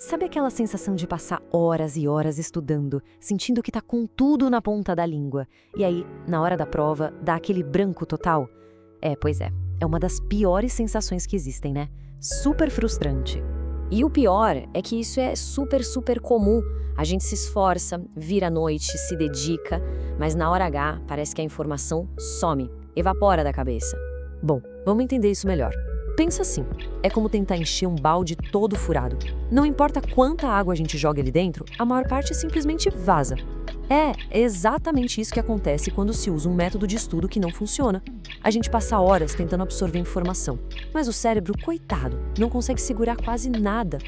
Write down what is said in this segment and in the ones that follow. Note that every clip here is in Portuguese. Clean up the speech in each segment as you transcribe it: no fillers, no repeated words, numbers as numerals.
Sabe aquela sensação de passar horas e horas estudando, sentindo que tá com tudo na ponta da língua, e aí, na hora da prova, dá aquele branco total? Pois é. É uma das piores sensações que existem, né? Super frustrante. E o pior é que isso é super comum. A gente se esforça, vira à noite, se dedica, mas na hora H parece que a informação some, evapora da cabeça. Bom, vamos entender isso melhor. Pensa assim, é como tentar encher um balde todo furado. Não importa quanta água a gente joga ali dentro, a maior parte simplesmente vaza. É exatamente isso que acontece quando se usa um método de estudo que não funciona. A gente passa horas tentando absorver informação, mas o cérebro, coitado, não consegue segurar quase nada.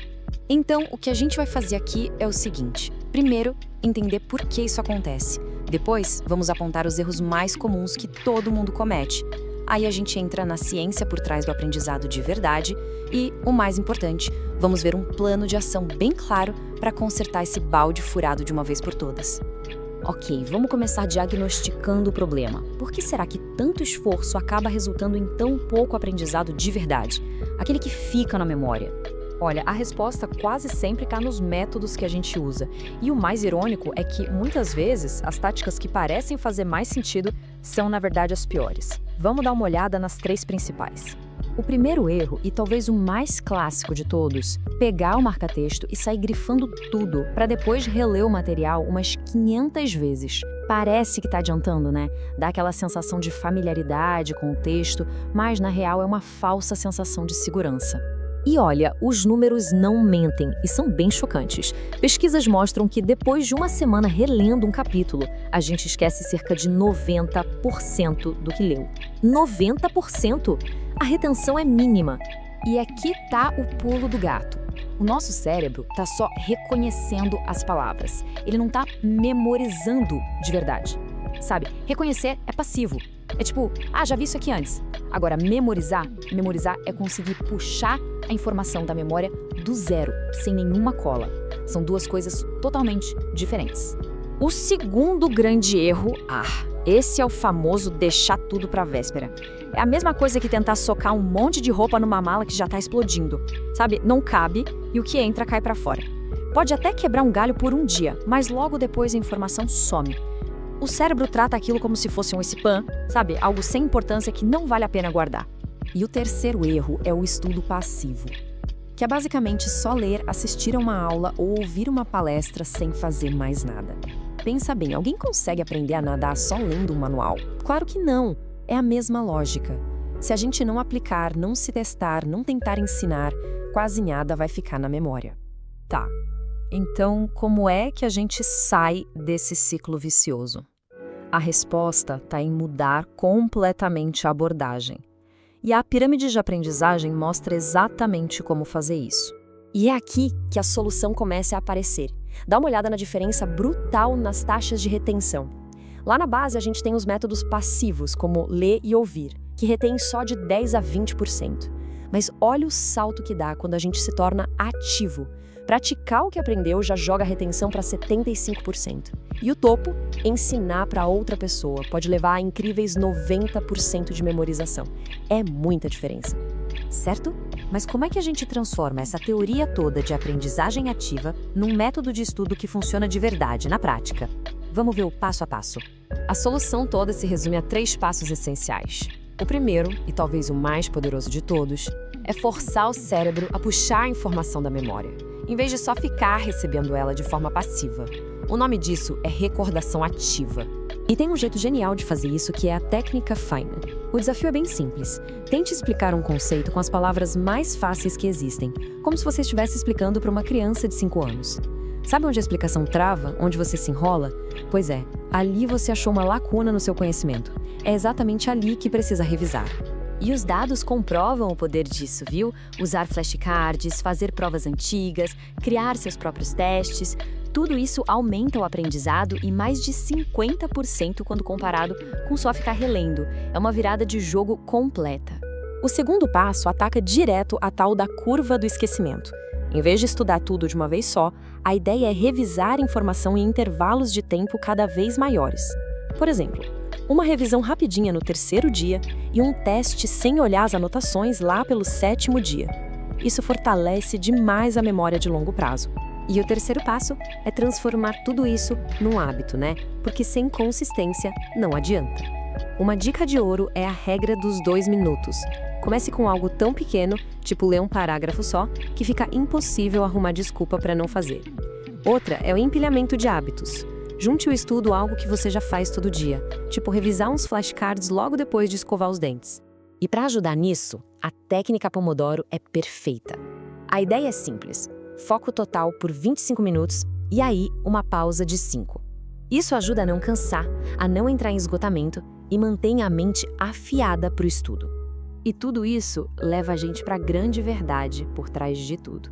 Então, o que a gente vai fazer aqui é o seguinte. Primeiro, entender por que isso acontece. Depois, vamos apontar os erros mais comuns que todo mundo comete. Aí a gente entra na ciência por trás do aprendizado de verdade e, o mais importante, vamos ver um plano de ação bem claro para consertar esse balde furado de uma vez por todas. Ok, vamos começar diagnosticando o problema. Por que será que tanto esforço acaba resultando em tão pouco aprendizado de verdade? Aquele que fica na memória. Olha, a resposta quase sempre está nos métodos que a gente usa. E o mais irônico é que, muitas vezes, as táticas que parecem fazer mais sentido são, na verdade, as piores. Vamos dar uma olhada nas 3 principais. O primeiro erro, e talvez o mais clássico de todos, pegar o marca-texto e sair grifando tudo para depois reler o material umas 500 vezes. Parece que está adiantando, né? Dá aquela sensação de familiaridade com o texto, mas na real é uma falsa sensação de segurança. E olha, os números não mentem e são bem chocantes. Pesquisas mostram que depois de uma semana relendo um capítulo, a gente esquece cerca de 90% do que leu. 90%? A retenção é mínima. E aqui tá o pulo do gato. O nosso cérebro tá só reconhecendo as palavras. Ele não tá memorizando de verdade. Sabe, reconhecer é passivo. É tipo, já vi isso aqui antes. Agora, memorizar é conseguir puxar a informação da memória do zero, sem nenhuma cola. São 2 coisas totalmente diferentes. O segundo grande erro, esse é o famoso deixar tudo pra véspera. É a mesma coisa que tentar socar um monte de roupa numa mala que já tá explodindo. Sabe, não cabe e o que entra cai pra fora. Pode até quebrar um galho por um dia, mas logo depois a informação some. O cérebro trata aquilo como se fosse um spam, sabe? Algo sem importância que não vale a pena guardar. E o terceiro erro é o estudo passivo, que é basicamente só ler, assistir a uma aula ou ouvir uma palestra sem fazer mais nada. Pensa bem, alguém consegue aprender a nadar só lendo um manual? Claro que não. É a mesma lógica. Se a gente não aplicar, não se testar, não tentar ensinar, quase nada vai ficar na memória. Tá. Então, como é que a gente sai desse ciclo vicioso? A resposta está em mudar completamente a abordagem. E a pirâmide de aprendizagem mostra exatamente como fazer isso. E é aqui que a solução começa a aparecer. Dá uma olhada na diferença brutal nas taxas de retenção. Lá na base a gente tem os métodos passivos, como ler e ouvir, que retêm só de 10 a 20%. Mas olha o salto que dá quando a gente se torna ativo. Praticar o que aprendeu já joga a retenção para 75%. E o topo, ensinar para outra pessoa, pode levar a incríveis 90% de memorização. É muita diferença. Certo? Mas como é que a gente transforma essa teoria toda de aprendizagem ativa num método de estudo que funciona de verdade, na prática? Vamos ver o passo a passo. A solução toda se resume a 3 passos essenciais. O primeiro, e talvez o mais poderoso de todos, é forçar o cérebro a puxar a informação da memória, em vez de só ficar recebendo ela de forma passiva. O nome disso é recordação ativa. E tem um jeito genial de fazer isso, que é a técnica Feynman. O desafio é bem simples. Tente explicar um conceito com as palavras mais fáceis que existem, como se você estivesse explicando para uma criança de 5 anos. Sabe onde a explicação trava, onde você se enrola? Pois é, ali você achou uma lacuna no seu conhecimento. É exatamente ali que precisa revisar. E os dados comprovam o poder disso, viu? Usar flashcards, fazer provas antigas, criar seus próprios testes, tudo isso aumenta o aprendizado em mais de 50% quando comparado com só ficar relendo. É uma virada de jogo completa. O segundo passo ataca direto a tal da curva do esquecimento. Em vez de estudar tudo de uma vez só, a ideia é revisar a informação em intervalos de tempo cada vez maiores. Por exemplo, uma revisão rapidinha no 3º dia e um teste sem olhar as anotações lá pelo 7º dia. Isso fortalece demais a memória de longo prazo. E o terceiro passo é transformar tudo isso num hábito, né? Porque sem consistência não adianta. Uma dica de ouro é a regra dos 2 minutos. Comece com algo tão pequeno, tipo ler um parágrafo só, que fica impossível arrumar desculpa para não fazer. Outra é o empilhamento de hábitos. Junte o estudo a algo que você já faz todo dia, tipo revisar uns flashcards logo depois de escovar os dentes. E para ajudar nisso, a técnica Pomodoro é perfeita. A ideia é simples: foco total por 25 minutos e aí uma pausa de 5. Isso ajuda a não cansar, a não entrar em esgotamento e mantém a mente afiada para o estudo. E tudo isso leva a gente para a grande verdade por trás de tudo.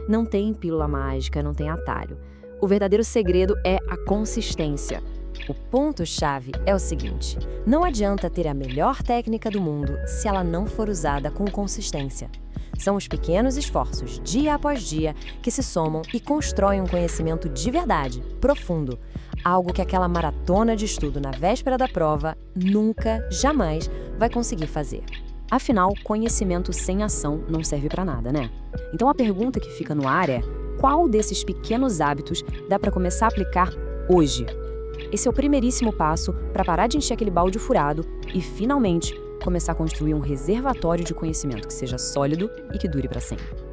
Não tem pílula mágica, não tem atalho. O verdadeiro segredo é a consistência. O ponto-chave é o seguinte: não adianta ter a melhor técnica do mundo se ela não for usada com consistência. São os pequenos esforços, dia após dia, que se somam e constroem um conhecimento de verdade, profundo. Algo que aquela maratona de estudo na véspera da prova nunca, jamais vai conseguir fazer. Afinal, conhecimento sem ação não serve para nada, né? Então a pergunta que fica no ar é: qual desses pequenos hábitos dá para começar a aplicar hoje? Esse é o primeiríssimo passo para parar de encher aquele balde furado e, finalmente, começar a construir um reservatório de conhecimento que seja sólido e que dure para sempre.